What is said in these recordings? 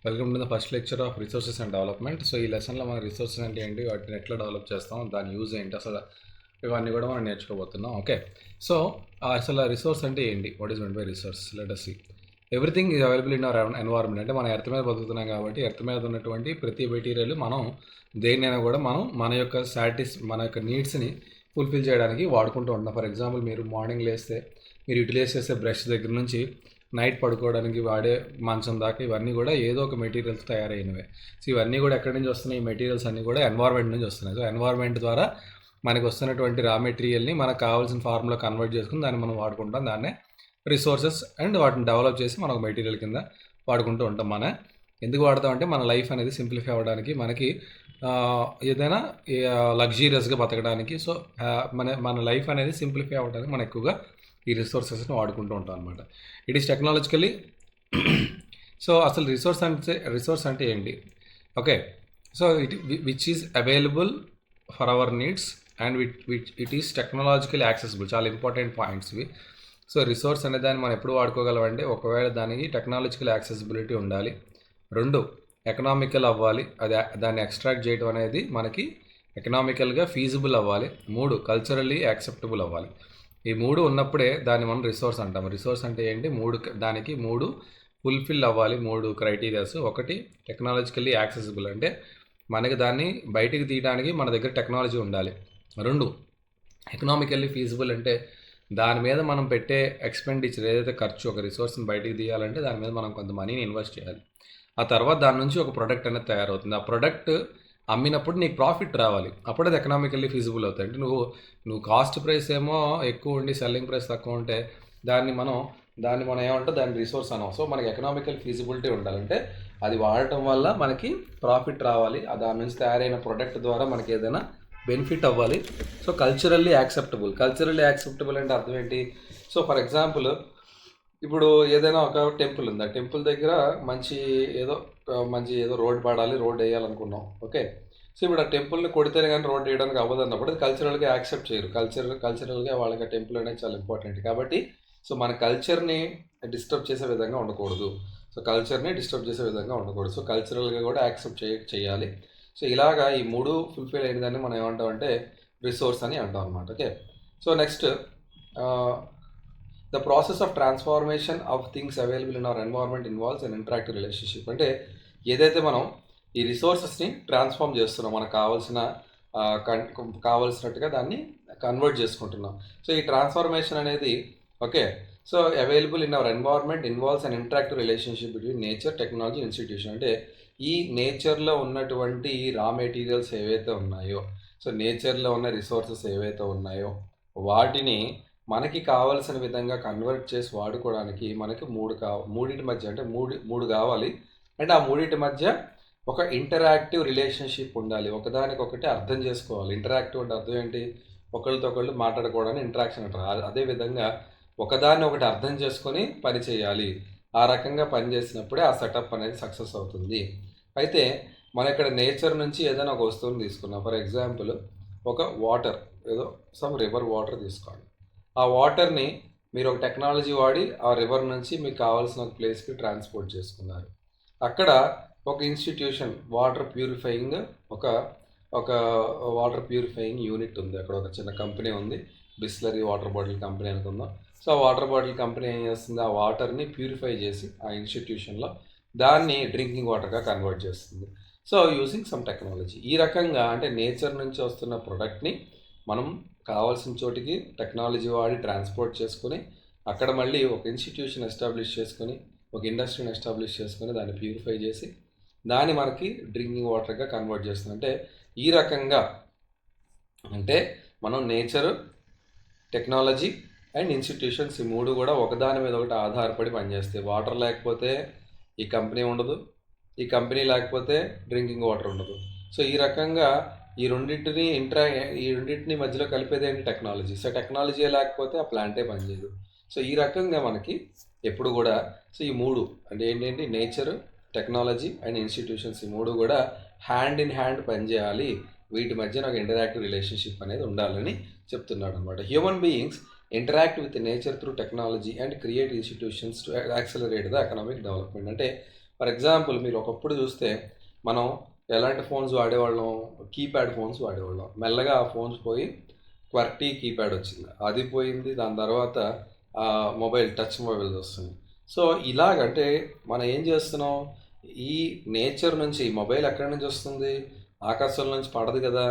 Welcome to the first lecture of resources and development. So ఈ లెసన్లో మనం resources అంటే ఏంటి, వాటిని ఎట్లా డెవలప్ చేస్తాం, దాని యూజ్ ఏంటి, అసలు ఇవన్నీ కూడా మనం నేర్చుకోబోతున్నాం. ఓకే, సో అసలు రిసోర్స్ అంటే ఏంటి, what is mean by resource? Let us see. Everything is available in our environment. అంటే మన ఎర్త్ మీద బతుకుతున్నాం కాబట్టి ఎర్త్ మీద ఉన్నటువంటి ప్రతి మెటీరియల్ మనం దేన్నైనా కూడా మనం మన యొక్క నీడ్స్ని ఫుల్ఫిల్ చేయడానికి వాడుకుంటూ ఉంటాం. ఫర్ ఎగ్జాంపుల్, మీరు మార్నింగ్ లేస్తే మీరు యూటిలైజ్ చేసే బ్రష్ దగ్గర నుంచి నైట్ పడుకోవడానికి వాడే మంచం దాకా ఇవన్నీ కూడా ఏదో ఒక మెటీరియల్స్ తయారైనవే. సో ఇవన్నీ కూడా ఎక్కడి నుంచి వస్తున్నాయి? ఈ మెటీరియల్స్ అన్నీ కూడా ఎన్వైర్న్మెంట్ నుంచి వస్తున్నాయి. సో ఎన్వైర్న్మెంట్ ద్వారా మనకు వస్తున్నటువంటి రా మెటీరియల్ని మనకు కావాల్సిన ఫార్ములా కన్వర్ట్ చేసుకుని దాన్ని మనం వాడుకుంటాం. దాన్నే రిసోర్సెస్ అండ్ వాటిని డెవలప్ చేసి మనం మెటీరియల్ కింద వాడుకుంటూ ఉంటాం. ఎందుకు వాడతామంటే మన లైఫ్ అనేది సింప్లిఫై అవ్వడానికి, మనకి ఏదైనా లగ్జీరియస్గా బతకడానికి. సో మన లైఫ్ అనేది సింప్లిఫై అవ్వడానికి మనం ఎక్కువగా ఈ రిసోర్సెస్ని వాడుకుంటూ ఉంటాం అనమాట. It is technologically. సో అసలు రిసోర్స్ అంటే ఏంటి? Okay, so which is available for our needs and it is technologically accessible. చాలా ఇంపార్టెంట్ పాయింట్స్ ఇవి. సో రిసోర్స్ అనే దాన్ని మనం ఎప్పుడు వాడుకోగలమంటే, ఒకవేళ దానికి టెక్నాలజికల్ యాక్సెసిబిలిటీ ఉండాలి, 2 ఎకనామికల్ అవ్వాలి, దాన్ని ఎక్స్ట్రాక్ట్ చేయడం అనేది మనకి ఎకనామికల్గా ఫీజిబుల్ అవ్వాలి, 3 కల్చరల్లీ యాక్సెప్టబుల్ అవ్వాలి. ఈ 3 ఉన్నప్పుడే దాన్ని మనం రిసోర్స్ అంటాం. రిసోర్స్ అంటే ఏంటి? దానికి 3 ఫుల్ఫిల్ అవ్వాలి, 3 క్రైటీరియాస్. 1 టెక్నాలజికల్లీ యాక్సెసిబుల్, అంటే మనకి దాన్ని బయటికి తీయడానికి మన దగ్గర టెక్నాలజీ ఉండాలి. 2 ఎకనామికల్లీ ఫీజిబుల్, అంటే దాని మీద మనం పెట్టే ఎక్స్పెండిచర్ ఏదైతే ఖర్చు, ఒక రిసోర్స్ని బయటికి తీయాలంటే దాని మీద మనం కొంత మనీని ఇన్వెస్ట్ చేయాలి. ఆ తర్వాత దాని నుంచి ఒక ప్రోడక్ట్ అనేది తయారవుతుంది. ఆ ప్రోడక్ట్ అమ్మినప్పుడు నీకు ప్రాఫిట్ రావాలి, అప్పుడు అది ఎకనామికల్లీ ఫీజిబుల్ అవుతుంది. అంటే నువ్వు కాస్ట్ ప్రైస్ ఏమో ఎక్కువ ఉండి సెల్లింగ్ ప్రైస్ తక్కువ ఉంటే దాన్ని మనం ఏమంటే దాని రిసోర్స్ అనం. సో మనకి ఎకనామికల్ ఫీజిబిలిటీ ఉండాలంటే అది వాడటం వల్ల మనకి ప్రాఫిట్ రావాలి, దాని నుంచి తయారైన ప్రోడక్ట్ ద్వారా మనకి ఏదైనా బెనిఫిట్ అవ్వాలి. సో కల్చరల్లీ యాక్సెప్టబుల్ అంటే అర్థం ఏంటి? సో ఫర్ ఎగ్జాంపుల్, ఇప్పుడు ఏదైనా ఒక టెంపుల్ ఉంది, ఆ టెంపుల్ దగ్గర మంచి ఏదో రోడ్ పడాలి, రోడ్ వేయాలనుకున్నాం. ఓకే, సో ఇప్పుడు ఆ టెంపుల్ని కొడితేనే కానీ రోడ్ వేయడానికి అవ్వదు అన్నప్పుడు అది కల్చరల్గా యాక్సెప్ట్ చేయరు. కల్చరల్గా వాళ్ళకి ఆ టెంపుల్ అనేది చాలా ఇంపార్టెంట్. కాబట్టి సో మన కల్చర్ని డిస్టర్బ్ చేసే విధంగా ఉండకూడదు. సో కల్చరల్గా కూడా యాక్సెప్ట్ చేయాలి. సో ఇలాగా ఈ 3 ఫుల్ఫిల్ అయిన దాన్ని మనం ఏమంటామంటే రిసోర్స్ అని అంటాం అనమాట. Okay, so next, the process of transformation of things available in our environment involves an interactive relationship. అంటే ఏదైతే మనం ఈ రిసోర్సెస్ని ట్రాన్స్ఫార్మ్ చేస్తున్నాం, మనకు కావాల్సినట్టుగా దాన్ని కన్వర్ట్ చేసుకుంటున్నాం. సో ఈ ట్రాన్స్ఫార్మేషన్ అనేది okay, so available in our environment involves an interactive relationship between nature, technology, institution. అంటే ఈ నేచర్లో ఉన్నటువంటి రా మెటీరియల్స్ ఏవైతే ఉన్నాయో, సో నేచర్లో ఉన్న రిసోర్సెస్ ఏవైతే ఉన్నాయో వాటిని మనకి కావాల్సిన విధంగా కన్వర్ట్ చేసి వాడుకోవడానికి మనకి మూడింటి మధ్య, అంటే మూడు కావాలి. అంటే ఆ మూడింటి మధ్య ఒక ఇంటరాక్టివ్ రిలేషన్షిప్ ఉండాలి, ఒకదానికొకటి అర్థం చేసుకోవాలి. ఇంటరాక్టివ్ అంటే అర్థం ఏంటి? ఒకళ్ళతో ఒకళ్ళు మాట్లాడుకోవడానికి ఇంటరాక్షన్ అంటారు. అదేవిధంగా ఒకదాన్ని ఒకటి అర్థం చేసుకొని పని చేయాలి. ఆ రకంగా పని చేసినప్పుడే ఆ సెటప్ అనేది సక్సెస్ అవుతుంది. అయితే మన ఇక్కడ నేచర్ నుంచి ఏదైనా ఒక వస్తువుని తీసుకున్నాం. ఫర్ ఎగ్జాంపుల్, ఒక వాటర్, ఏదో సమ్ రివర్ వాటర్ తీసుకోండి. ఆ వాటర్ని మీరు ఒక టెక్నాలజీ వాడి ఆ రివర్ నుంచి మీకు కావాల్సిన ఒక ప్లేస్కి ట్రాన్స్పోర్ట్ చేసుకున్నారు. అక్కడ ఒక institution water purifying water purifying unit ఉంది. అక్కడ ఒక చిన్న కంపెనీ ఉంది, బిస్లరీ వాటర్ బాటిల్ కంపెనీ అనుకుందాం. సో ఆ వాటర్ బాటిల్ కంపెనీ ఏం చేస్తుంది? ఆ వాటర్ని ప్యూరిఫై చేసి ఆ ఇన్స్టిట్యూషన్లో దాన్ని డ్రింకింగ్ వాటర్గా కన్వర్ట్ చేస్తుంది. So using some technology. ఈ రకంగా అంటే నేచర్ నుంచి వస్తున్న ప్రోడక్ట్ని మనం కావాల్సిన చోటికి టెక్నాలజీ వాడి ట్రాన్స్పోర్ట్ చేసుకుని అక్కడ మళ్ళీ ఒక ఇన్స్టిట్యూషన్ ఎస్టాబ్లిష్ చేసుకొని, ఒక ఇండస్ట్రీని ఎస్టాబ్లిష్ చేసుకొని దాన్ని ప్యూరిఫై చేసి దాన్ని మనకి డ్రింకింగ్ వాటర్గా కన్వర్ట్ చేస్తుంది. అంటే ఈ రకంగా అంటే మనం నేచర్, టెక్నాలజీ అండ్ ఇన్స్టిట్యూషన్స్ ఈ 3 కూడా ఒకదాని మీద ఒకటి ఆధారపడి పనిచేస్తాయి. వాటర్ లేకపోతే ఈ కంపెనీ ఉండదు, ఈ కంపెనీ లేకపోతే డ్రింకింగ్ వాటర్ ఉండదు. సో ఈ రకంగా ఈ రెండింటిని మధ్యలో కలిపేది ఏంటి? టెక్నాలజీ. సో టెక్నాలజీ లేకపోతే ఆ ప్లాంటే పనిచేయదు. సో ఈ రకంగా మనకి ఎప్పుడు కూడా సో ఈ 3 అంటే ఏంటంటే నేచర్, టెక్నాలజీ అండ్ ఇన్స్టిట్యూషన్స్ ఈ 3 కూడా హ్యాండ్ ఇన్ హ్యాండ్ పనిచేయాలి. వీటి మధ్య నాకు ఇంటరాక్టివ్ రిలేషన్షిప్ అనేది ఉండాలని చెప్తున్నాడు అనమాట. Human beings interact with nature through technology and create institutions to accelerate the economic development. అంటే ఫర్ ఎగ్జాంపుల్ మీరు ఒకప్పుడు చూస్తే మనం ఎలాంటి ఫోన్స్ వాడేవాళ్ళం, కీప్యాడ్ ఫోన్స్ వాడేవాళ్ళం. మెల్లగా ఆ ఫోన్స్ పోయి క్వర్టీ కీప్యాడ్ వచ్చింది, అది పోయింది. దాని తర్వాత మొబైల్ టచ్ మొబైల్స్ వస్తుంది. సో ఇలాగంటే మనం ఏం చేస్తున్నాం, ఈ నేచర్ నుంచి మొబైల్ ఎక్కడి నుంచి వస్తుంది, ఆకాశం నుంచి పడదు కదా,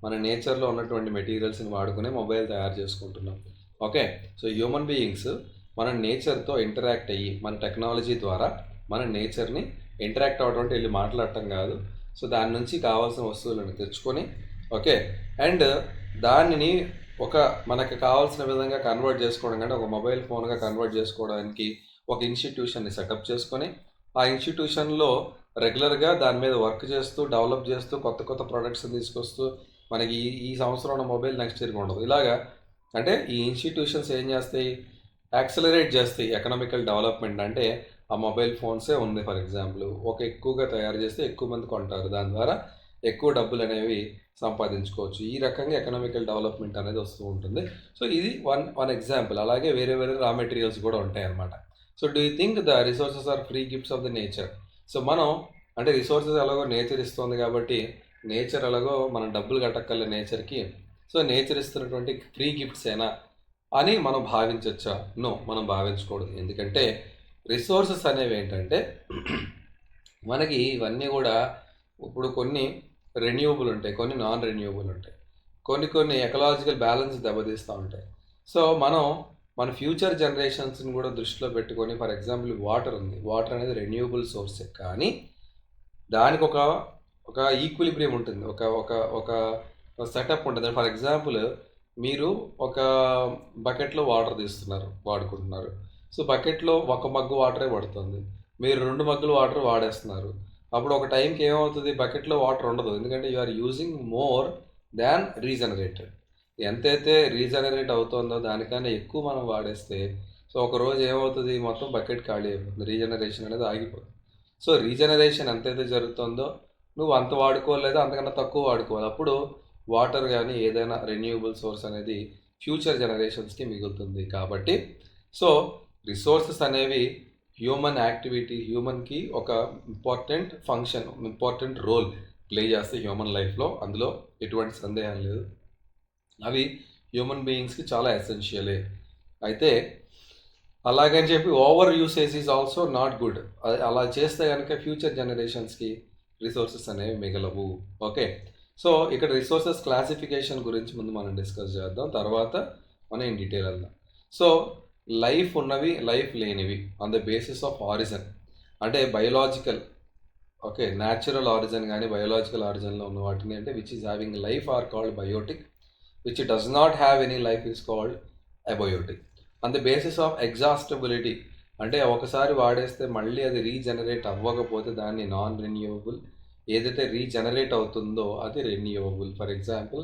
మన నేచర్లో ఉన్నటువంటి మెటీరియల్స్ని వాడుకునే మొబైల్ తయారు చేసుకుంటున్నాం. ఓకే, సో హ్యూమన్ బీయింగ్స్ మన నేచర్తో ఇంటరాక్ట్ అయ్యి మన టెక్నాలజీ ద్వారా మన నేచర్ని ఇంటరాక్ట్ అవ్వడం అంటే వెళ్ళి మాట్లాడటం కాదు. సో దాని నుంచి కావాల్సిన వస్తువులను తెచ్చుకొని ఓకే, అండ్ దానిని మనకి కావాల్సిన విధంగా కన్వర్ట్ చేసుకోవడం కంటే ఒక మొబైల్ ఫోన్గా కన్వర్ట్ చేసుకోవడానికి ఒక ఇన్స్టిట్యూషన్ని సెటప్ చేసుకొని ఆ ఇన్స్టిట్యూషన్లో రెగ్యులర్గా దాని మీద వర్క్ చేస్తూ డెవలప్ చేస్తూ కొత్త కొత్త ప్రొడక్ట్స్ తీసుకొస్తూ మనకి ఈ సంవత్సరం ఉన్న మొబైల్ నెక్స్ట్ ఇయర్కి ఉండదు. ఇలాగా అంటే ఈ ఇన్స్టిట్యూషన్స్ ఏం చేస్తాయి, యాక్సలరేట్ చేస్తాయి ఎకనామికల్ డెవలప్మెంట్. అంటే ఆ మొబైల్ ఫోన్సే ఉంది ఫర్ ఎగ్జాంపుల్, ఎక్కువగా తయారు చేస్తే ఎక్కువ మంది కొంటారు, దాని ద్వారా ఎక్కువ డబ్బులు అనేవి సంపాదించుకోవచ్చు. ఈ రకంగా ఎకనామికల్ డెవలప్మెంట్ అనేది వస్తూ ఉంటుంది. సో ఇది వన్ ఎగ్జాంపుల్. అలాగే వేరే వేరే రా మెటీరియల్స్ కూడా ఉంటాయి అన్నమాట. So do you think the resources are free gifts of the nature? So మనం అంటే రిసోర్సెస్ ఎలాగో నేచర్ ఇస్తుంది కాబట్టి నేచర్ ఎలాగో మనం డబ్బులు కట్టక్కర్లే నేచర్కి, సో నేచర్ ఇస్తున్నటువంటి ఫ్రీ గిఫ్ట్స్ ఏనా అని మనం భావించవచ్చా? నో, మనం భావించకూడదు. ఎందుకంటే రిసోర్సెస్ అనేవి ఏంటంటే మనకి ఇవన్నీ కూడా ఇప్పుడు కొన్ని రెన్యూవబుల్ ఉంటాయి, కొన్ని నాన్ రెన్యూవబుల్ ఉంటాయి, కొన్ని ఎకలాజికల్ బ్యాలెన్స్ దెబ్బతీస్తూ ఉంటాయి. సో మన ఫ్యూచర్ జనరేషన్స్ని కూడా దృష్టిలో పెట్టుకొని ఫర్ ఎగ్జాంపుల్ వాటర్ ఉంది, వాటర్ అనేది రెన్యూవబుల్ సోర్సే, కానీ దానికి ఒక ఈక్విలిబ్రియం ఉంటుంది, ఒక ఒక ఒక సెటప్ ఉంటుంది. ఫర్ ఎగ్జాంపుల్ మీరు ఒక బకెట్లో వాటర్ తీస్తున్నారు, వాడుకుంటున్నారు. సో బకెట్లో ఒక మగ్గు వాటరే పడుతుంది, మీరు 2 మగ్గులు వాటర్ వాడేస్తున్నారు. అప్పుడు ఒక టైంకి ఏమవుతుంది, బకెట్లో వాటర్ ఉండదు, ఎందుకంటే you are using more than regenerated. ఎంతైతే రీజనరేట్ అవుతుందో దానికన్నా ఎక్కువ మనం వాడేస్తే సో ఒక రోజు ఏమవుతుంది, మొత్తం బకెట్ ఖాళీ అయిపోతుంది, రీజనరేషన్ అనేది ఆగిపోతుంది. సో రీజనరేషన్ ఎంతైతే జరుగుతుందో నువ్వు అంత వాడుకోలేదు, అంతకన్నా తక్కువ వాడుకోవాలి. అప్పుడు వాటర్ కానీ ఏదైనా రెన్యూవబుల్ సోర్స్ అనేది ఫ్యూచర్ జనరేషన్స్కి మిగులుతుంది. కాబట్టి సో రిసోర్సెస్ అనేవి హ్యూమన్ యాక్టివిటీ, హ్యూమన్కి ఒక important function, important role play చేస్తే హ్యూమన్ లైఫ్లో, అందులో ఎటువంటి సందేహం లేదు. అవి హ్యూమన్ బీయింగ్స్కి చాలా ఎసెన్షియలే. అయితే అలాగని చెప్పి over usage is also not good. అలా చేస్తే కనుక ఫ్యూచర్ జనరేషన్స్కి రిసోర్సెస్ అనేవి మిగలవు. ఓకే, సో ఇక్కడ రిసోర్సెస్ క్లాసిఫికేషన్ గురించి ముందు మనం డిస్కస్ చేద్దాం, తర్వాత మనం ఇన్ డీటెయిల్ వెళ్దాం. సో లైఫ్ ఉన్నవి, లైఫ్ లేనివి on the basis of origin, అంటే బయోలాజికల్, ఓకే, న్యాచురల్ ఆరిజిన్ కానీ బయోలాజికల్ ఆరిజిన్లో ఉన్న వాటిని అంటే which is having life are called biotic, which does not have any life is called abiotic. On the basis of ఎగ్జాస్టబిలిటీ, అంటే ఒకసారి వాడేస్తే మళ్ళీ అది రీజనరేట్ అవ్వకపోతే దాన్ని నాన్ రెన్యూవబుల్, ఏదైతే రీజనరేట్ అవుతుందో అది renewable. For example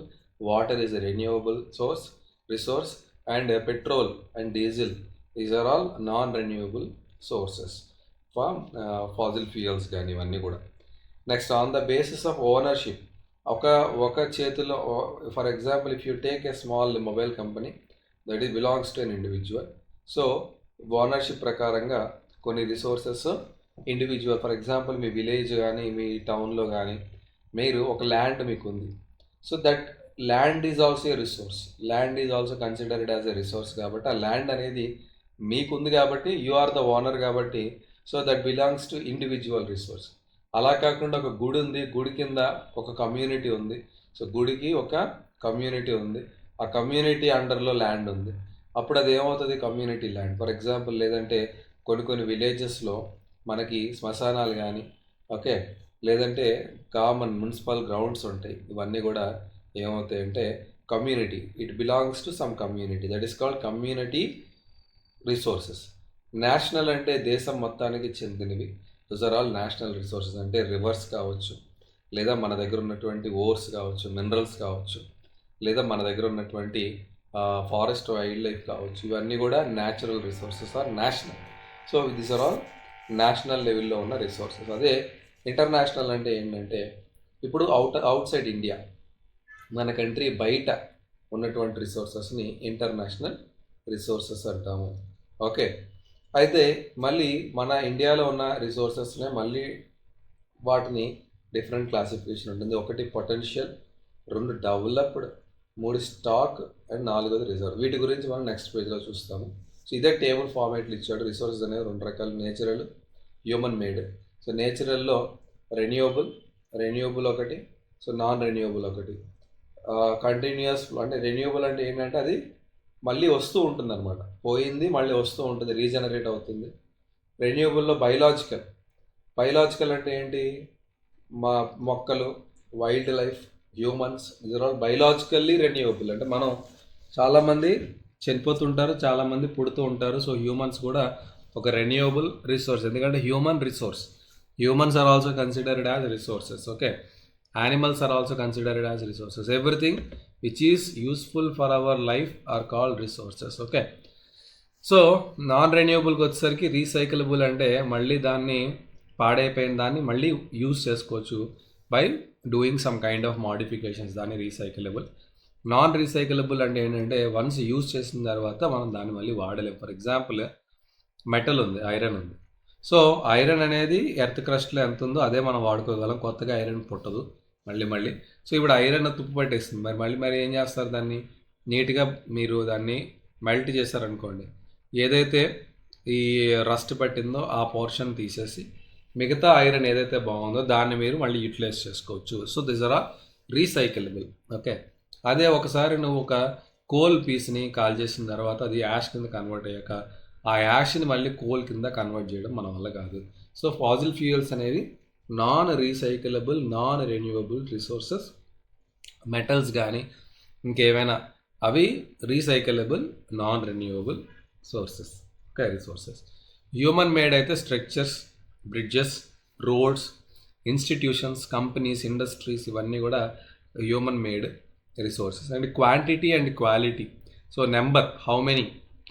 water is a renewable resource and petrol and diesel, these are all non renewable sources for fossil fuels కానీ ఇవన్నీ కూడా. Next on the basis of ownership, ఒక చేతిలో for example if you take a small mobile company that is belongs to an individual. So ownership ప్రకారంగా కొన్ని resources individual, for example మీ village కానీ మీ టౌన్లో కానీ మీరు ఒక ల్యాండ్ మీకు ఉంది. So that land is also a resource, land is also considered as a resource. కాబట్టి ఆ ల్యాండ్ అనేది మీకుంది కాబట్టి యు ఆర్ ద ఓనర్ కాబట్టి so that belongs to individual resource. అలా కాకుండా ఒక గుడి ఉంది, గుడి కింద ఒక కమ్యూనిటీ ఉంది, సో గుడికి ఒక కమ్యూనిటీ ఉంది, ఆ కమ్యూనిటీ అండర్లో ల్యాండ్ ఉంది, అప్పుడు అది ఏమవుతుంది, కమ్యూనిటీ ల్యాండ్. ఫర్ ఎగ్జాంపుల్ లేదంటే కొన్ని విలేజెస్లో మనకి శ్మశానాలు కానీ ఓకే, లేదంటే కామన్ మున్సిపల్ గ్రౌండ్స్ ఉంటాయి, ఇవన్నీ కూడా ఏమవుతాయంటే community, it belongs to some community, that is called community resources. National అంటే దేశం మొత్తానికి చెందినవి, those are all national resources. అంటే రివర్స్ కావచ్చు, లేదా మన దగ్గర ఉన్నటువంటి ఓర్స్ కావచ్చు, మినరల్స్ కావచ్చు, లేదా మన దగ్గర ఉన్నటువంటి ఫారెస్ట్ వైల్డ్ లైఫ్ కావచ్చు, ఇవన్నీ కూడా natural resources are national. So these are all national లెవెల్లో ఉన్న రిసోర్సెస్. అదే ఇంటర్నేషనల్ అంటే ఏంటంటే ఇప్పుడు అవుట్ సైడ్ ఇండియా, మన కంట్రీ బయట ఉన్నటువంటి రిసోర్సెస్ని ఇంటర్నేషనల్ రిసోర్సెస్ అంటాము. ఓకే, అయితే మళ్ళీ మన ఇండియాలో ఉన్న రిసోర్సెస్నే మళ్ళీ వాటిని డిఫరెంట్ క్లాసిఫికేషన్ ఉంటుంది. ఒకటి potential, 2 developed, 3 stock and 4 reserve. వీటి గురించి మనం నెక్స్ట్ పేజ్లో చూస్తాము. సో ఇదే టేబుల్ ఫార్మేట్లు ఇచ్చాడు. రిసోర్సెస్ అనేవి 2 రకాలు, నేచురల్, హ్యూమన్ మేడ్. సో నేచురల్లో రెన్యూబుల్ ఒకటి, సో నాన్ రెన్యూబుల్ ఒకటి. కంటిన్యూస్ అంటే రెన్యూబుల్ అంటే ఏంటంటే అది మళ్ళీ వస్తూ ఉంటుంది అనమాట, పోయింది మళ్ళీ వస్తూ ఉంటుంది, రీజనరేట్ అవుతుంది. రెన్యూబుల్లో బయలాజికల్ అంటే ఏంటి, మా మొక్కలు, wild life, humans, these all biologically renewable. అంటే మనం చాలామంది చనిపోతుంటారు, చాలామంది పుడుతూ ఉంటారు. సో హ్యూమన్స్ కూడా ఒక రెన్యూవబుల్ రిసోర్స్, ఎందుకంటే humans are also considered as resources. Okay, animals are also considered as resources. Everything which is useful for our life are called resources. Okay, so non రెన్యూబుల్కి వచ్చేసరికి రీసైకిలబుల్ అంటే మళ్ళీ దాన్ని పాడైపోయిన దాన్ని మళ్ళీ యూజ్ చేసుకోవచ్చు by doing some kind of modifications, దాన్ని రీసైకిలబుల్. నాన్ రీసైకిలబుల్ అంటే ఏంటంటే వన్స్ యూజ్ చేసిన తర్వాత మనం దాన్ని మళ్ళీ వాడలేము. ఫర్ ఎగ్జాంపుల్ మెటల్ ఉంది, ఐరన్ ఉంది. సో ఐరన్ అనేది ఎర్త్ క్రస్ట్లో ఎంత ఉందో అదే మనం వాడుకోగలం, కొత్తగా ఐరన్ పుట్టదు మళ్ళీ. సో ఇప్పుడు ఐరన్ తుప్పు పట్టేస్తుంది, మరి ఏం చేస్తారు, దాన్ని నీట్గా మీరు దాన్ని మెల్ట్ చేశారనుకోండి, ఏదైతే ఈ రస్ట్ పట్టిందో ఆ పోర్షన్ తీసేసి మిగతా ఐరన్ ఏదైతే బాగుందో దాన్ని మీరు మళ్ళీ యూటిలైజ్ చేసుకోవచ్చు. So this are recyclable. Okay, అదే ఒకసారి నువ్వు ఒక కోల్ పీస్ని కాల్ చేసిన తర్వాత అది యాష్ కింద కన్వర్ట్ అయ్యాక ఆ యాష్ని మళ్ళీ కోల్ కింద కన్వర్ట్ చేయడం మన వల్ల కాదు. సో ఫాజిల్ ఫ్యూయల్స్ అనేవి non recyclable, non renewable resources. Metals కానీ ఇంకేమైనా అవి recyclable, non renewable resources. Human made అయితే structures, bridges, roads, institutions, companies, industries, ఇవన్నీ కూడా human made resources. And quantity and quality, so number, how many,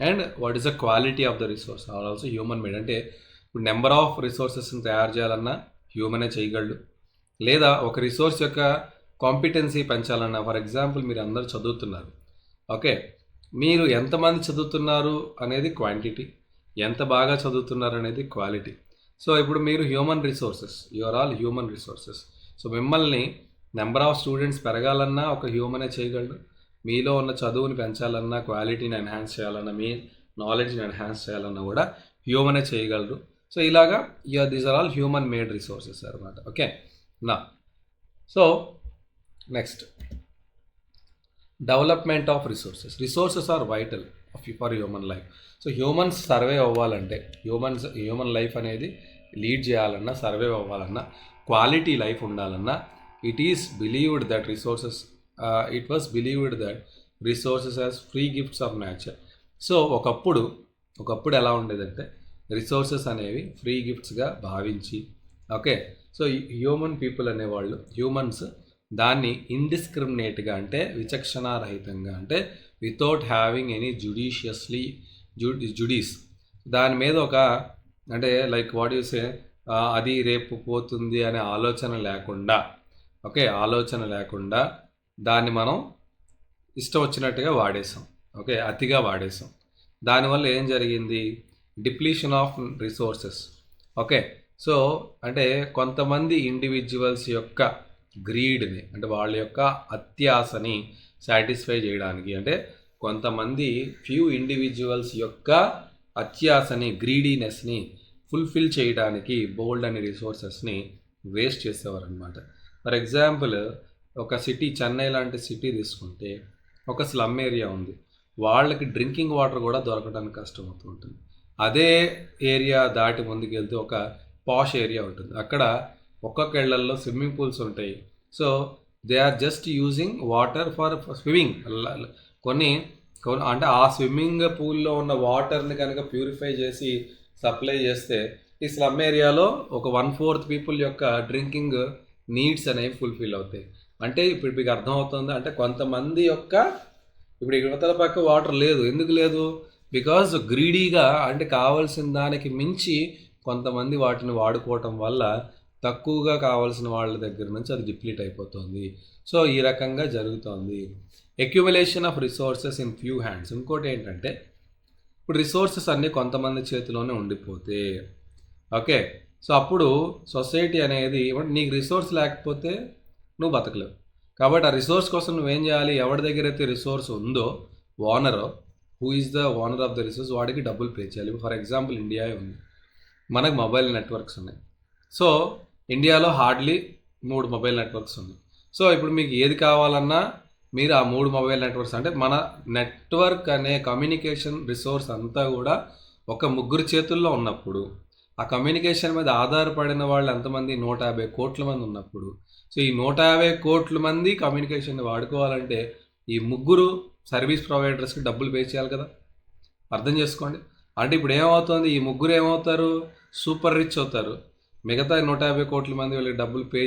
and what is the quality of the resource are also human made. అంటే ఇప్పుడు number of రిసోర్సెస్ని తయారు చేయాలన్నా హ్యూమనే చేయగలడు, లేదా ఒక resource యొక్క కాంపిటెన్సీ పెంచాలన్నా, ఫర్ ఎగ్జాంపుల్ మీరు అందరూ చదువుతున్నారు. ఓకే, మీరు ఎంతమంది చదువుతున్నారు అనేది క్వాంటిటీ, ఎంత బాగా చదువుతున్నారు అనేది క్వాలిటీ. సో ఇప్పుడు మీరు human resources, you are all human resources. So మిమ్మల్ని నెంబర్ ఆఫ్ స్టూడెంట్స్ పెరగాలన్నా ఒక హ్యూమనే చేయగలడు, మీలో ఉన్న చదువుని పెంచాలన్నా, క్వాలిటీని ఎన్హాన్స్ చేయాలన్నా, మీ నాలెడ్జ్ని ఎన్హాన్స్ చేయాలన్నా కూడా హ్యూమనే చేయగలరు. సో ఇలాగా these are all human made resources అనమాట. ఓకే, నా so next development of resources are vital for human life. So humans survive అవ్వాలంటే, హ్యూమన్ లైఫ్ అనేది లీడ్ చేయాలన్నా, సర్వే అవ్వాలన్నా, క్వాలిటీ లైఫ్ ఉండాలన్నా, it was believed that resources as free gifts of nature. So ఒకప్పుడు ఎలా ఉండేదంటే resources అనేవి free గిఫ్ట్స్గా భావించి, ఓకే, సో హ్యూమన్ పీపుల్ అనేవాళ్ళు, హ్యూమన్స్ దాన్ని ఇండిస్క్రిమినేట్గా అంటే విచక్షణారహితంగా, అంటే వితౌట్ హ్యావింగ్ ఎనీ జుడీస్ దాని మీద ఒక అంటే లైక్ వాట్ యూ సే అది రేపు పోతుంది అనే ఆలోచన లేకుండా దాన్ని మనం ఇష్టం వచ్చినట్టుగా వాడేసాం. ఓకే, అతిగా వాడేసాం. దానివల్ల ఏం జరిగింది, depletion of resources. Okay, so అంటే కొంతమంది ఇండివిజువల్స్ యొక్క గ్రీడ్ని, అంటే వాళ్ళ యొక్క అత్యాశని సాటిస్ఫై చేయడానికి, అంటే కొంతమంది ఫ్యూ ఇండివిజువల్స్ యొక్క అత్యాశని, గ్రీడీనెస్ని ఫుల్ఫిల్ చేయడానికి బోల్డ్ అనే రిసోర్సెస్ని వేస్ట్ చేసేవారు అనమాట. ఫర్ ఎగ్జాంపుల్ ఒక సిటీ, చెన్నై లాంటి సిటీ తీసుకుంటే ఒక స్లమ్ ఏరియా ఉంది, వాళ్ళకి డ్రింకింగ్ వాటర్ కూడా దొరకడానికి కష్టం అవుతూ ఉంటుంది. అదే ఏరియా దాటి ముందుకు వెళ్తే ఒక పాష్ ఏరియా ఉంటుంది, అక్కడ ఒక్కొక్క ఇళ్లల్లో స్విమ్మింగ్ పూల్స్ ఉంటాయి. So they are just using water for swimming. కొన్ని అంటే ఆ స్విమ్మింగ్ పూల్లో ఉన్న వాటర్ని కనుక ప్యూరిఫై చేసి సప్లై చేస్తే ఈ స్లమ్ ఏరియాలో ఒక 1/4 పీపుల్ యొక్క డ్రింకింగ్ నీడ్స్ అనేవి ఫుల్ఫిల్ అవుతాయి. అంటే ఇప్పుడు మీకు అర్థమవుతుంది, అంటే కొంతమంది యొక్క ఇప్పుడు యువతల పక్క వాటర్ లేదు, ఎందుకు లేదు, బికాజ్ గ్రీడీగా, అంటే కావాల్సిన దానికి మించి కొంతమంది వాటిని వాడుకోవటం వల్ల తక్కువగా కావాల్సిన వాళ్ళ దగ్గర నుంచి అది డిప్లీట్ అయిపోతుంది. సో ఈ రకంగా జరుగుతుంది accumulation of resources in few hands. ఇంకోటి ఏంటంటే ఇప్పుడు రిసోర్సెస్ అన్నీ కొంతమంది చేతిలోనే ఉండిపోతే ఓకే, సో అప్పుడు సొసైటీ అనేది నీకు రిసోర్స్ లేకపోతే నువ్వు బతకలేవు. కాబట్టి ఆ రిసోర్స్ కోసం నువ్వేం చేయాలి? ఎవరి దగ్గర అయితే రిసోర్స్ ఉందో ఓనరో, who is the owner of the resource, వాడికి డబ్బులు పే చేయాలి. ఫర్ ఎగ్జాంపుల్ ఇండియా ఉంది, మనకు మొబైల్ నెట్వర్క్స్ ఉన్నాయి. సో ఇండియాలో హార్డ్లీ 3 మొబైల్ నెట్వర్క్స్ ఉన్నాయి. సో ఇప్పుడు మీకు ఏది కావాలన్నా మీరు ఆ 3 మొబైల్ నెట్వర్క్స్, అంటే మన నెట్వర్క్ అనే కమ్యూనికేషన్ రిసోర్స్ అంతా కూడా ఒక ముగ్గురు చేతుల్లో ఉన్నప్పుడు, ఆ కమ్యూనికేషన్ మీద ఆధారపడిన వాళ్ళు ఎంతమంది? 150 కోట్ల మంది ఉన్నప్పుడు, సో ఈ 150 కోట్ల మంది కమ్యూనికేషన్ వాడుకోవాలంటే ఈ ముగ్గురు సర్వీస్ ప్రొవైడర్స్కి డబ్బులు పే చేయాలి కదా. అర్థం చేసుకోండి. అంటే ఇప్పుడు ఏమవుతుంది? ఈ ముగ్గురు ఏమవుతారు? సూపర్ రిచ్ అవుతారు. మిగతా 150 కోట్ల మంది వీళ్ళకి డబ్బులు పే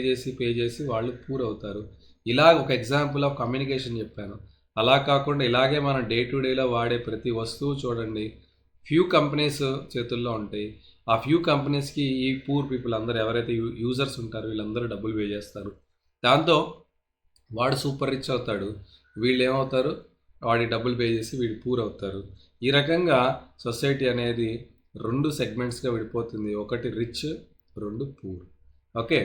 చేసి వాళ్ళు పూర్ అవుతారు. ఇలా ఒక ఎగ్జాంపుల్ ఆఫ్ కమ్యూనికేషన్ చెప్పాను. అలా కాకుండా ఇలాగే మనం డే టు డేలో వాడే ప్రతి వస్తువు చూడండి, ఫ్యూ కంపెనీస్ చేతుల్లో ఉంటాయి. ఆ ఫ్యూ కంపెనీస్కి ఈ పూర్ పీపుల్ అందరూ ఎవరైతే యూజర్స్ ఉంటారో వీళ్ళందరూ డబ్బులు పే చేస్తారు. దాంతో వాడు సూపర్ రిచ్ అవుతాడు, వీళ్ళు ఏమవుతారు? వాడి డబ్బులు పే చేసి వీడు పూర్ అవుతారు. ఈ రకంగా సొసైటీ అనేది 2 సెగ్మెంట్స్గా విడిపోతుంది. ఒకటి రిచ్, 2 పూర్. ఓకే,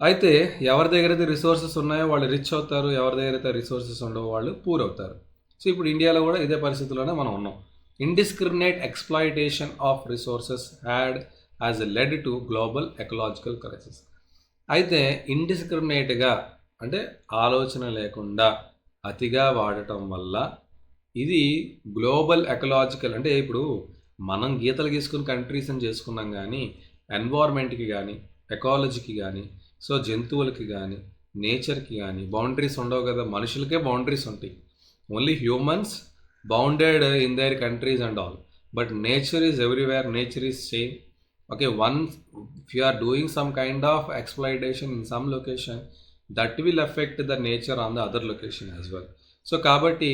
అయితే ఎవరి దగ్గర అయితే రిసోర్సెస్ ఉన్నాయో వాళ్ళు రిచ్ అవుతారు, ఎవరి దగ్గర అయితే రిసోర్సెస్ ఉండవో వాళ్ళు పూర్ అవుతారు. సో ఇప్పుడు ఇండియాలో కూడా ఇదే పరిస్థితిలోనే మనం ఉన్నాం. Indiscriminate exploitation of resources has led to global ecological crisis. అయితే ఇండిస్క్రిమినేట్గా అంటే ఆలోచన లేకుండా అతిగా వాడటం వల్ల ఇది గ్లోబల్ ఎకలాజికల్, అంటే ఇప్పుడు మనం గీతలు గీసుకుని కంట్రీస్ అని చేసుకున్నాం, కానీ ఎన్వైర్న్మెంట్కి కానీ ఎకాలజీకి కానీ, సో జంతువులకి కానీ నేచర్కి కానీ బౌండరీస్ ఉండవు కదా. మనుషులకే బౌండరీస్ ఉంటాయి. Only humans bounded in there countries and all, but nature is everywhere, nature is same. Okay, once if you are doing some kind of exploitation in some location, that will affect the nature on the other location as well. So కాబట్టి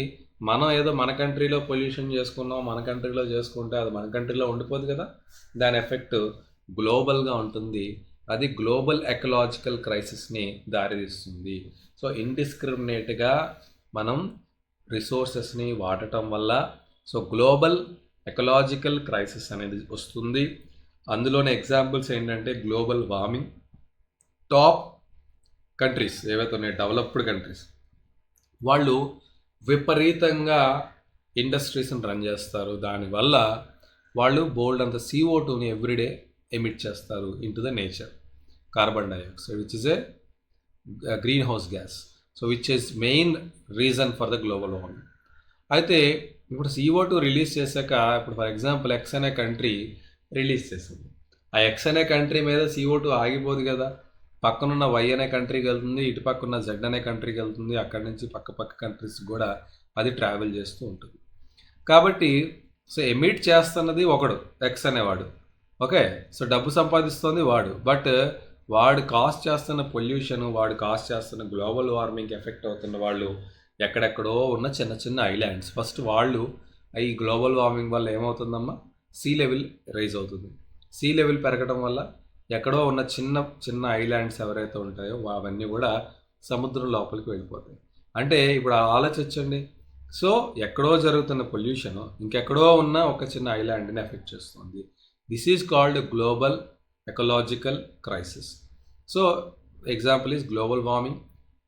మనం ఏదో మన కంట్రీలో pollution చేసుకున్నాం, మన కంట్రీలో చేసుకుంటే అది మన కంట్రీలో ఉండిపోదు కదా, దాని ఎఫెక్ట్ గ్లోబల్గా ఉంటుంది. అది గ్లోబల్ ఎకలాజికల్ క్రైసిస్ని దారితీస్తుంది. సో ఇండిస్క్రిమినేట్గా మనం రిసోర్సెస్ని వాడటం వల్ల సో గ్లోబల్ ఎకలాజికల్ క్రైసిస్ అనేది వస్తుంది. అందులోనే ఎగ్జాంపుల్స్ ఏంటంటే గ్లోబల్ వార్మింగ్, టాప్ కంట్రీస్ ఏవైతే ఉన్నాయో డెవలప్డ్ కంట్రీస్, వాళ్ళు విపరీతంగా ఇండస్ట్రీస్ని రన్ చేస్తారు. దానివల్ల వాళ్ళు బోల్డ్ అంత CO2ని ఎవ్రీడే ఎమిట్ చేస్తారు in to the nature, carbon dioxide which is a green house gas, so which is main reason for the global warming. అయితే ఇప్పుడు CO2 రిలీజ్ చేశాక, ఇప్పుడు ఫర్ ఎగ్జాంపుల్ X అనే కంట్రీ రిలీజ్ చేసింది. ఆ X అనే country మీద CO2 ఆగిపోదు కదా, పక్కనున్న Y అనే కంట్రీకి వెళ్తుంది, ఇటు పక్కన Z అనే కంట్రీకి వెళ్తుంది, అక్కడి నుంచి పక్క కంట్రీస్ కూడా అది ట్రావెల్ చేస్తూ ఉంటుంది. కాబట్టి సో ఎమిట్ చేస్తున్నది ఒకడు, X అనేవాడు. ఓకే, సో డబ్బు సంపాదిస్తుంది వాడు, బట్ వాడు కాస్ట్ చేస్తున్న పొల్యూషన్, వాడు కాస్ట్ చేస్తున్న గ్లోబల్ వార్మింగ్కి ఎఫెక్ట్ అవుతున్న వాళ్ళు ఎక్కడెక్కడో ఉన్న చిన్న చిన్న ఐలాండ్స్. ఫస్ట్ వాళ్ళు ఈ గ్లోబల్ వార్మింగ్ వల్ల ఏమవుతుందమ్మా? సీ లెవెల్ రైజ్ అవుతుంది. సీ లెవెల్ పెరగడం వల్ల ఎక్కడో ఉన్న చిన్న చిన్న ఐలాండ్స్ ఎవరైతే ఉంటాయో అవన్నీ కూడా సముద్రం లోపలికి వెళ్ళిపోతాయి. అంటే ఇప్పుడు ఆలోచించండి, సో ఎక్కడో జరుగుతున్న పొల్యూషన్ ఇంకెక్కడో ఉన్న ఒక చిన్న ఐలాండ్ని ఎఫెక్ట్ చేస్తుంది. This is called global ecological crisis. So example is global warming,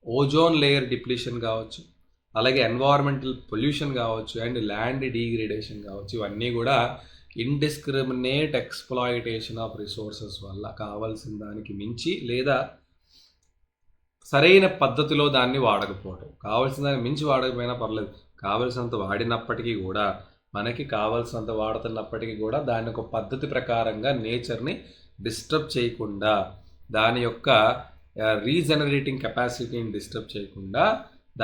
ozone layer depletion కావచ్చు, అలాగే ఎన్వైర్మెంటల్ పొల్యూషన్ కావచ్చు, అండ్ ల్యాండ్ డీగ్రేడేషన్ కావచ్చు. ఇవన్నీ కూడా ఇండిస్క్రిమినేట్ ఎక్స్ప్లాయిటేషన్ ఆఫ్ రిసోర్సెస్ వల్ల కావాల్సిన దానికి మించి లేదా సరైన పద్ధతిలో దాన్ని వాడకపోవడం. కావాల్సిన దానికి మించి వాడకపోయినా పర్లేదు, కావలసినంత వాడినప్పటికీ కూడా, మనకి కావాల్సినంత వాడుతున్నప్పటికీ కూడా దాని ఒక పద్ధతి ప్రకారంగా నేచర్ని డిస్టర్బ్ చేయకుండా, దాని యొక్క రీజనరేటింగ్ కెపాసిటీని డిస్టర్బ్ చేయకుండా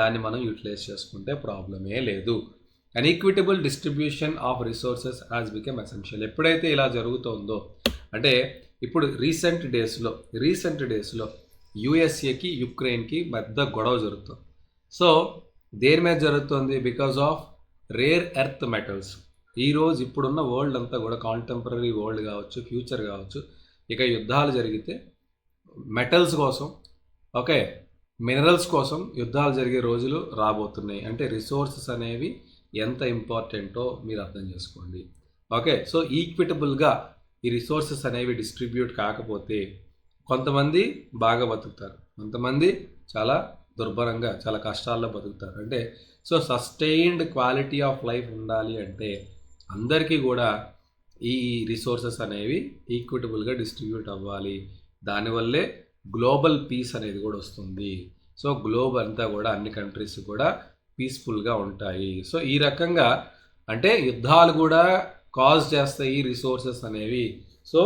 దాన్ని మనం యూటిలైజ్ చేసుకుంటే ప్రాబ్లమే లేదు. Unequitable distribution of resources has become essential. ఎప్పుడైతే ఇలా జరుగుతుందో, అంటే ఇప్పుడు రీసెంట్ డేస్లో యుఎస్ఏకి యుక్రెయిన్కి పెద్ద గొడవ జరుగుతుంది. సో దేని మీద జరుగుతుంది? Because of rare earth metals. ఈరోజు ఇప్పుడున్న వరల్డ్ అంతా కూడా కాంటెంపరీ వరల్డ్ కావచ్చు, ఫ్యూచర్ కావచ్చు, ఇక యుద్ధాలు జరిగితే మెటల్స్ కోసం, ఓకే, మినరల్స్ కోసం యుద్ధాలు జరిగే రోజులు రాబోతున్నాయి. అంటే రిసోర్సెస్ అనేవి ఎంత ఇంపార్టెంటో మీరు అర్థం చేసుకోండి. ఓకే, సో ఈక్విటబుల్గా ఈ రిసోర్సెస్ అనేవి డిస్ట్రిబ్యూట్ కాకపోతే కొంతమంది బాగా బతుకుతారు, కొంతమంది చాలా దుర్భరంగా చాలా కష్టాల్లో బతుకుతారు. అంటే so sustained quality of life ఉండాలి అంటే అందరికీ కూడా ఈ రిసోర్సెస్ అనేవి ఈక్విటబుల్గా డిస్ట్రిబ్యూట్ అవ్వాలి. దానివల్లే గ్లోబల్ పీస్ అనేది కూడా వస్తుంది. సో గ్లోబ్ అంతా కూడా అన్ని కంట్రీస్ కూడా పీస్ఫుల్గా ఉంటాయి. సో ఈ రకంగా అంటే యుద్ధాలు కూడా కాజ్ చేస్తాయి రిసోర్సెస్ అనేవి. సో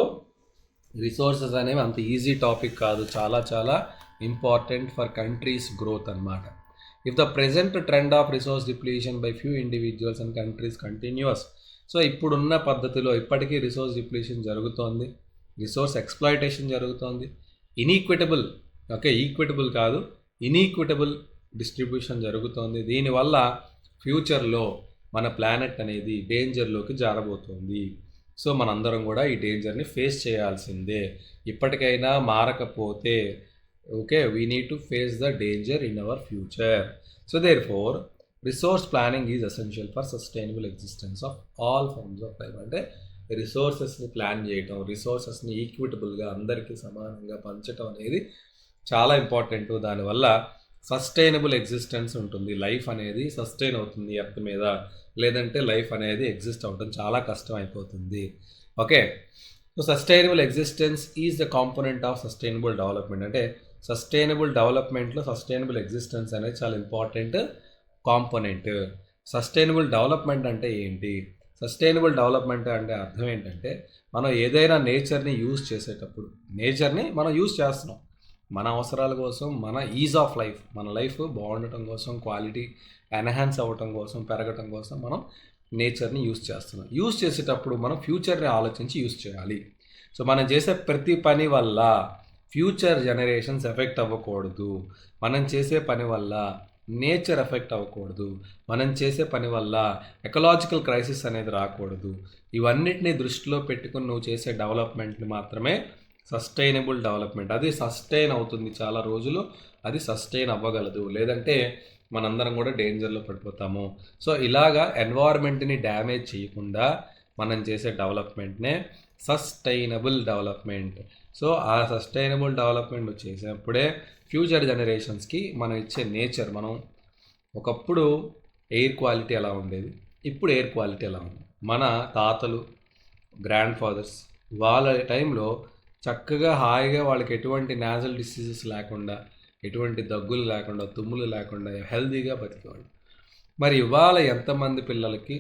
రిసోర్సెస్ అనేవి అంత ఈజీ టాపిక్ కాదు, చాలా చాలా ఇంపార్టెంట్ ఫర్ కంట్రీస్ గ్రోత్ అన్నమాట. If the present trend of resource depletion by few individuals and countries continuous. So ఇప్పుడున్న పద్ధతిలో ఇప్పటికీ రిసోర్స్ డిప్లీషన్ జరుగుతోంది, రిసోర్స్ ఎక్స్ప్లాయిటేషన్ జరుగుతోంది, ఇన్ఈక్విటబుల్, ఓకే ఈక్విటబుల్ కాదు ఇన్ఈక్విటబుల్ డిస్ట్రిబ్యూషన్ జరుగుతోంది. దీనివల్ల ఫ్యూచర్లో మన ప్లానెట్ అనేది డేంజర్లోకి జారబోతోంది. సో మనందరం కూడా ఈ డేంజర్ని ఫేస్ చేయాల్సిందే. ఇప్పటికైనా మారకపోతే okay we need to face the danger in our future. So therefore resource planning is essential for sustainable existence of all forms of life. అంటే రిసోర్సెస్ని ప్లాన్ చేయటం, రిసోర్సెస్ని ఈక్విటబుల్గా అందరికీ సమానంగా పంచటం అనేది చాలా ఇంపార్టెంట్. దానివల్ల సస్టైనబుల్ ఎగ్జిస్టెన్స్ ఉంటుంది, లైఫ్ అనేది సస్టైన్ అవుతుంది ఎర్త్ మీద. లేదంటే లైఫ్ అనేది ఎగ్జిస్ట్ అవ్వడం చాలా కష్టం అయిపోతుంది. Okay, so sustainable existence is the component of sustainable development. అంటే సస్టైనబుల్ డెవలప్మెంట్లో సస్టైనబుల్ ఎగ్జిస్టెన్స్ అనేది చాలా ఇంపార్టెంట్ కాంపోనెంట్. సస్టైనబుల్ డెవలప్మెంట్ అంటే ఏంటి? సస్టైనబుల్ డెవలప్మెంట్ అంటే అర్థం ఏంటంటే మనం ఏదైనా నేచర్ని యూజ్ చేసేటప్పుడు, నేచర్ని మనం యూజ్ చేస్తున్నాం మన అవసరాల కోసం, మన ఈజ్ ఆఫ్ లైఫ్, మన లైఫ్ బాగుండటం కోసం, క్వాలిటీ ఎన్హాన్స్ అవ్వటం కోసం, పెరగటం కోసం మనం నేచర్ని యూజ్ చేస్తున్నాం. యూజ్ చేసేటప్పుడు మనం ఫ్యూచర్ని ఆలోచించి యూజ్ చేయాలి. సో మనం చేసే ప్రతి పని వల్ల ఫ్యూచర్ జనరేషన్స్ ఎఫెక్ట్ అవ్వకూడదు, మనం చేసే పని వల్ల నేచర్ ఎఫెక్ట్ అవ్వకూడదు, మనం చేసే పని వల్ల ఎకలాజికల్ క్రైసిస్ అనేది రాకూడదు. ఇవన్నిటిని దృష్టిలో పెట్టుకుని నువ్వు చేసే డెవలప్మెంట్ని మాత్రమే సస్టైనబుల్ డెవలప్మెంట్. అది సస్టైన్ అవుతుంది చాలా రోజులు, అది సస్టైన్ అవ్వగలదు. లేదంటే మనందరం కూడా డేంజర్లో పడిపోతాము. సో ఇలాగా ఎన్వైర్న్మెంట్ని డ్యామేజ్ చేయకుండా మనం చేసే డెవలప్మెంట్నే సస్టైనబుల్ డెవలప్మెంట్. సో ఆ సస్టైనబుల్ డెవలప్మెంట్ చేసినప్పుడే ఫ్యూచర్ జనరేషన్స్కి మనం ఇచ్చే నేచర్, మనం ఒకప్పుడు ఎయిర్ క్వాలిటీ ఎలా ఉండేది, ఇప్పుడు ఎయిర్ క్వాలిటీ ఎలా ఉంది, మన తాతలు గ్రాండ్ ఫాదర్స్ వాళ్ళ టైంలో చక్కగా హాయిగా వాళ్ళకి ఎటువంటి నేజల్ డిసీజెస్ లేకుండా, ఎటువంటి దగ్గులు లేకుండా, తుమ్ములు లేకుండా హెల్తీగా బతికేవాళ్ళు. మరి ఇవాళ ఎంతమంది పిల్లలకి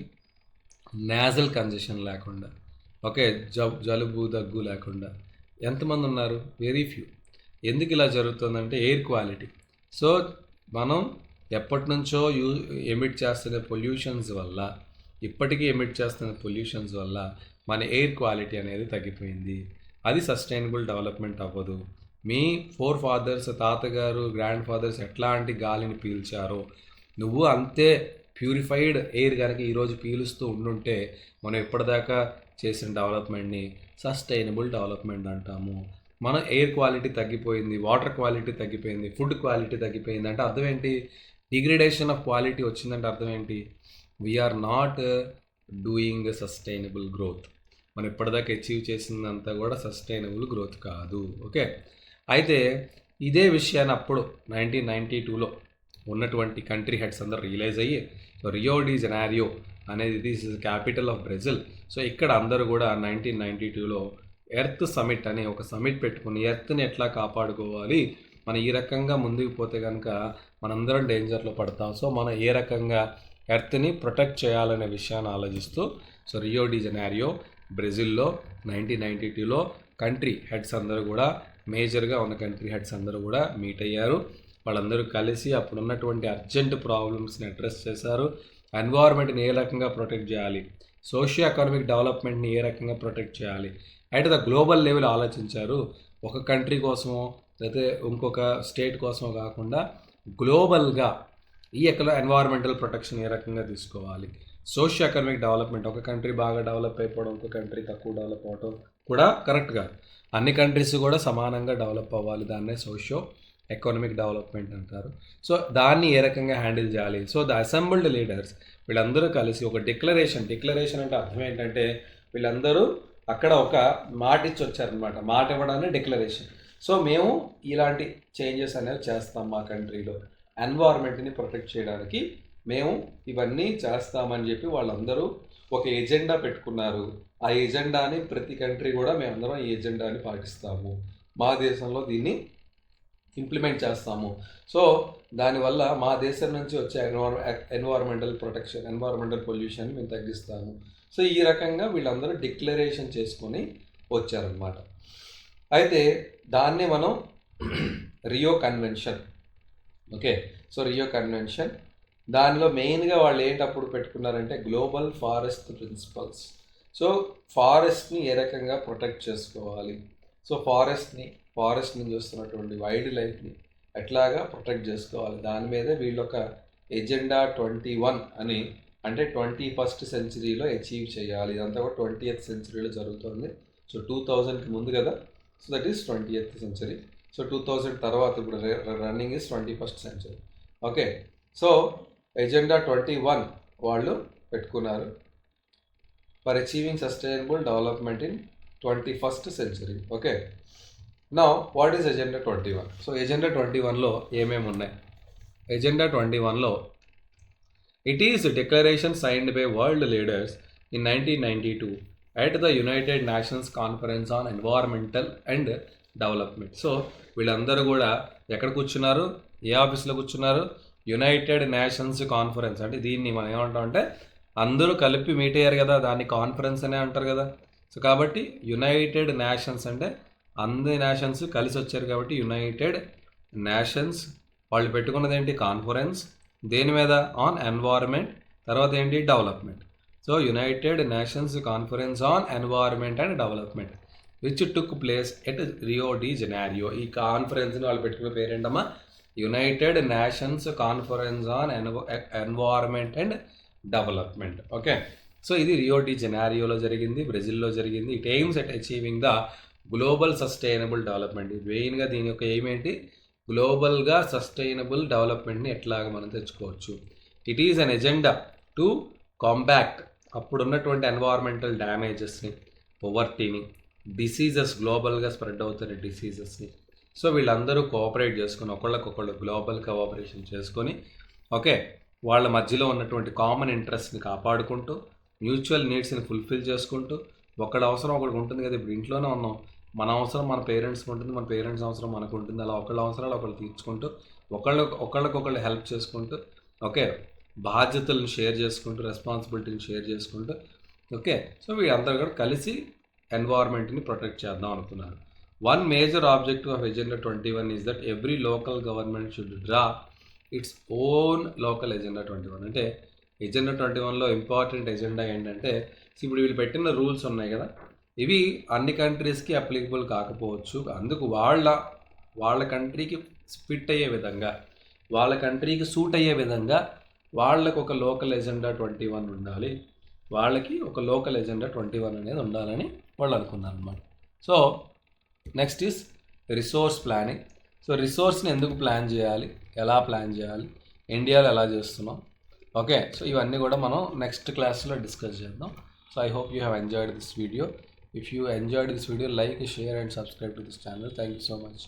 నేజల్ కంజెషన్ లేకుండా, ఓకే జలుబు దగ్గు లేకుండా ఎంతమంది ఉన్నారు? Very few. ఎందుకు ఇలా జరుగుతుందంటే ఎయిర్ క్వాలిటీ. సో మనం ఎప్పటి నుంచో ఎమిట్ చేస్తున్న పొల్యూషన్స్ వల్ల, ఇప్పటికీ ఎమిట్ చేస్తున్న పొల్యూషన్స్ వల్ల మన ఎయిర్ క్వాలిటీ అనేది తగ్గిపోయింది. అది సస్టైనబుల్ డెవలప్మెంట్ అవ్వదు. మీ ఫోర్ ఫాదర్స్, తాతగారు, గ్రాండ్ ఫాదర్స్ ఎట్లాంటి గాలిని పీల్చారో నువ్వు అంతే ప్యూరిఫైడ్ ఎయిర్ కనుక ఈరోజు పీలుస్తూ ఉండుంటే మనం ఇప్పటిదాకా చేసిన డెవలప్మెంట్ని సస్టైనబుల్ డెవలప్మెంట్ అంటాము. మన ఎయిర్ క్వాలిటీ తగ్గిపోయింది, వాటర్ క్వాలిటీ తగ్గిపోయింది, ఫుడ్ క్వాలిటీ తగ్గిపోయింది అంటే అర్థం ఏంటి? డిగ్రేడేషన్ ఆఫ్ క్వాలిటీ వచ్చిందంటే అర్థం ఏంటి? We are not doing sustainable growth. మనం ఇప్పటిదాకా అచీవ్ చేసిందంతా కూడా సస్టైనబుల్ గ్రోత్ కాదు. ఓకే, అయితే ఇదే విషయాన్ని అప్పుడు 1992లో ఉన్నటువంటి కంట్రీ హెడ్స్ అందరూ రియలైజ్ అయ్యి రియో డి జెనైరో అనేది this is capital of Brazil. So ఇక్కడ అందరూ కూడా 1992లో ఎర్త్ సమిట్ అని ఒక సమిట్ పెట్టుకుని ఎర్త్ని ఎట్లా కాపాడుకోవాలి, మనం ఈ రకంగా ముందుకు పోతే కనుక మనందరం డేంజర్లో పడతాం. సో మనం ఏ రకంగా ఎర్త్ని ప్రొటెక్ట్ చేయాలనే విషయాన్ని ఆలోచిస్తూ సో రియో డి జెనైరో బ్రెజిల్లో 1992లో కంట్రీ హెడ్స్ అందరూ కూడా, మేజర్గా ఉన్న కంట్రీ హెడ్స్ అందరూ కూడా మీట్ అయ్యారు. వాళ్ళందరూ కలిసి అప్పుడున్నటువంటి అర్జెంట్ ప్రాబ్లమ్స్ని అడ్రస్ చేశారు. ఎన్వైర్న్మెంట్ని ఏ రకంగా ప్రొటెక్ట్ చేయాలి, సోషియో ఎకనామిక్ డెవలప్మెంట్ని ఏ రకంగా ప్రొటెక్ట్ చేయాలి అయితే ద గ్లోబల్ లెవెల్ ఆలోచించారు. ఒక కంట్రీ కోసమో లేకపోతే ఇంకొక స్టేట్ కోసమో కాకుండా గ్లోబల్గా ఈ ఎన్వైర్న్మెంటల్ ప్రొటెక్షన్ ఏ రకంగా తీసుకోవాలి, సోషియో ఎకనామిక్ డెవలప్మెంట్, ఒక కంట్రీ బాగా డెవలప్ అయిపోవడం, ఒక కంట్రీ తక్కువ డెవలప్ అవ్వడం కూడా కరెక్ట్ కాదు. అన్ని కంట్రీస్ కూడా సమానంగా డెవలప్ అవ్వాలి, దాన్నే సోషియో ఎకనామిక్ డెవలప్మెంట్ అంటారు. సో దాన్ని ఏ రకంగా హ్యాండిల్ చేయాలి? సో ద అసెంబ్ల్డ్ లీడర్స్ వీళ్ళందరూ కలిసి ఒక డిక్లరేషన్ అంటే అర్థం ఏంటంటే వీళ్ళందరూ అక్కడ ఒక మాట ఇచ్చి వచ్చారనమాట. మాట ఇవ్వడాన్ని డిక్లరేషన్. సో మేము ఇలాంటి చేంజెస్ అనేవి చేస్తాం మా కంట్రీలో, ఎన్వైర్న్మెంట్ని ప్రొటెక్ట్ చేయడానికి మేము ఇవన్నీ చేస్తామని చెప్పి వాళ్ళందరూ ఒక ఎజెండా పెట్టుకున్నారు. ఆ ఎజెండాని ప్రతి కంట్రీ కూడా మేమందరం ఈ ఎజెండాని పాటిస్తాము, మా దేశంలో దీన్ని ఇంప్లిమెంట్ చేస్తాము. సో దానివల్ల మా దేశం నుంచి వచ్చే ఎన్వైర్మెంటల్ ప్రొటెక్షన్, ఎన్వైర్మెంటల్ పొల్యూషన్ మేము తగ్గిస్తాము. సో ఈ రకంగా వీళ్ళందరూ డిక్లరేషన్ చేసుకొని వచ్చారనమాట. అయితే దాన్ని మనం Rio convention, okay. So Rio convention దానిలో మెయిన్గా వాళ్ళు ఏంటప్పుడు పెట్టుకున్నారంటే గ్లోబల్ ఫారెస్ట్ ప్రిన్సిపల్స్. సో ఫారెస్ట్ని ఏ రకంగా ప్రొటెక్ట్ చేసుకోవాలి, సో ఫారెస్ట్ నుంచి వస్తున్నటువంటి వైల్డ్ లైఫ్ని ఎట్లాగా ప్రొటెక్ట్ చేసుకోవాలి, దాని మీదే వీళ్ళు ఒక ఎజెండా 21 అని, అంటే 21st సెంచరీలో అచీవ్ చేయాలి. ఇదంతా కూడా 20th సెంచరీలో జరుగుతుంది. సో 2000కి ముందు కదా, so that is 20th century. So 2000 తర్వాత ఇప్పుడు running is 21st century, okay. So agenda 21 వాళ్ళు పెట్టుకున్నారు for achieving sustainable development in 21st century, okay. Now what is agenda 21? So agenda 21లో ఏమేమి ఉన్నాయి? ఎజెండా 21లో it is declaration signed by world leaders in 1992 at the United Nations conference on environmental and development. So వీళ్ళందరూ కూడా ఎక్కడ కూర్చున్నారు? ఏ ఆఫీస్లో కూర్చున్నారు? United Nations conference. అంటే దీన్ని మనం ఏమంటాం అంటే అందరూ కలిపి మీట్ అయ్యారు కదా, దాన్ని కాన్ఫరెన్స్ అనే అంటారు కదా. సో కాబట్టి యునైటెడ్ నేషన్స్ అంటే అందరి నేషన్స్ కలిసి వచ్చారు కాబట్టి యునైటెడ్ నేషన్స్ వాళ్ళు పెట్టుకున్నది ఏంటి? కాన్ఫరెన్స్. దేని మీద? ఆన్ ఎన్వైర్మెంట్, తర్వాత ఏంటి? Development. So United Nations conference on environment and development which took place at Rio de Janeiro. ఈ కాన్ఫరెన్స్ని వాళ్ళు పెట్టుకున్న పేరేంటమ్మా? United Nations conference on environment and development, okay. So ఇది రియో డి జెనైరోలో జరిగింది, బ్రెజిల్లో జరిగింది. It aims at achieving the global sustainable development. ఇది మెయిన్గా దీని యొక్క ఎయిమ్ ఏంటి? గ్లోబల్గా సస్టైనబుల్ డెవలప్మెంట్ని ఎట్లాగా మనం తెచ్చుకోవచ్చు. It is an agenda to combat అప్పుడున్నటువంటి ఎన్వైర్మెంటల్ డ్యామేజెస్ని, పొవర్టీని, డిసీజెస్, గ్లోబల్గా స్ప్రెడ్ అవుతున్న డిసీజెస్ని. సో వీళ్ళందరూ కోఆపరేట్ చేసుకొని ఒకళ్ళకొకళ్ళు గ్లోబల్ కోఆపరేషన్ చేసుకొని, ఓకే, వాళ్ళ మధ్యలో ఉన్నటువంటి కామన్ ఇంట్రెస్ట్ని కాపాడుకుంటూ మ్యూచువల్ నీడ్స్ని ఫుల్ఫిల్ చేసుకుంటూ, ఒకళ్ళ అవసరం ఒకరికి ఉంటుంది కదా. ఇప్పుడు ఇంట్లోనే ఉన్నాం, మన అవసరం మన పేరెంట్స్కి ఉంటుంది, మన పేరెంట్స్ అవసరం మనకు ఉంటుంది. అలా ఒకళ్ళ అవసరాలు ఒకళ్ళు తీర్చుకుంటూ ఒకళ్ళకొకళ్ళు హెల్ప్ చేసుకుంటూ, ఓకే, బాధ్యతలను షేర్ చేసుకుంటూ, రెస్పాన్సిబిలిటీని షేర్ చేసుకుంటూ, ఓకే. సో వీళ్ళందరూ కూడా కలిసి ఎన్వైర్మెంట్ని ప్రొటెక్ట్ చేద్దాం అనుకున్నారు. One major objective of agenda 21 is that every local government should draw its own local agenda 21. అంటే ఎజెండా 21లో ఇంపార్టెంట్ ఎజెండా ఏంటంటే, ఇప్పుడు వీళ్ళు పెట్టిన రూల్స్ ఉన్నాయి కదా, ఇవి అన్ని కంట్రీస్కి అప్లికబుల్ కాకపోవచ్చు. అందుకు వాళ్ళ కంట్రీకి ఫిట్ అయ్యే విధంగా, వాళ్ళ కంట్రీకి సూట్ అయ్యే విధంగా వాళ్ళకు ఒక లోకల్ ఎజెండా 21 ఉండాలి, వాళ్ళకి ఒక లోకల్ ఎజెండా 21 అనేది ఉండాలని వాళ్ళు అనుకున్నారు అన్నమాట. So next is resource planning. So రిసోర్స్ని ఎందుకు ప్లాన్ చేయాలి, ఎలా ప్లాన్ చేయాలి, ఇండియాలో ఎలా చేస్తున్నాం, ఓకే. సో ఇవన్నీ కూడా మనం నెక్స్ట్ క్లాస్లో డిస్కస్ చేద్దాం. So I hope you have enjoyed this video. If you enjoyed this video, like, share and subscribe to this channel. Thank you so much.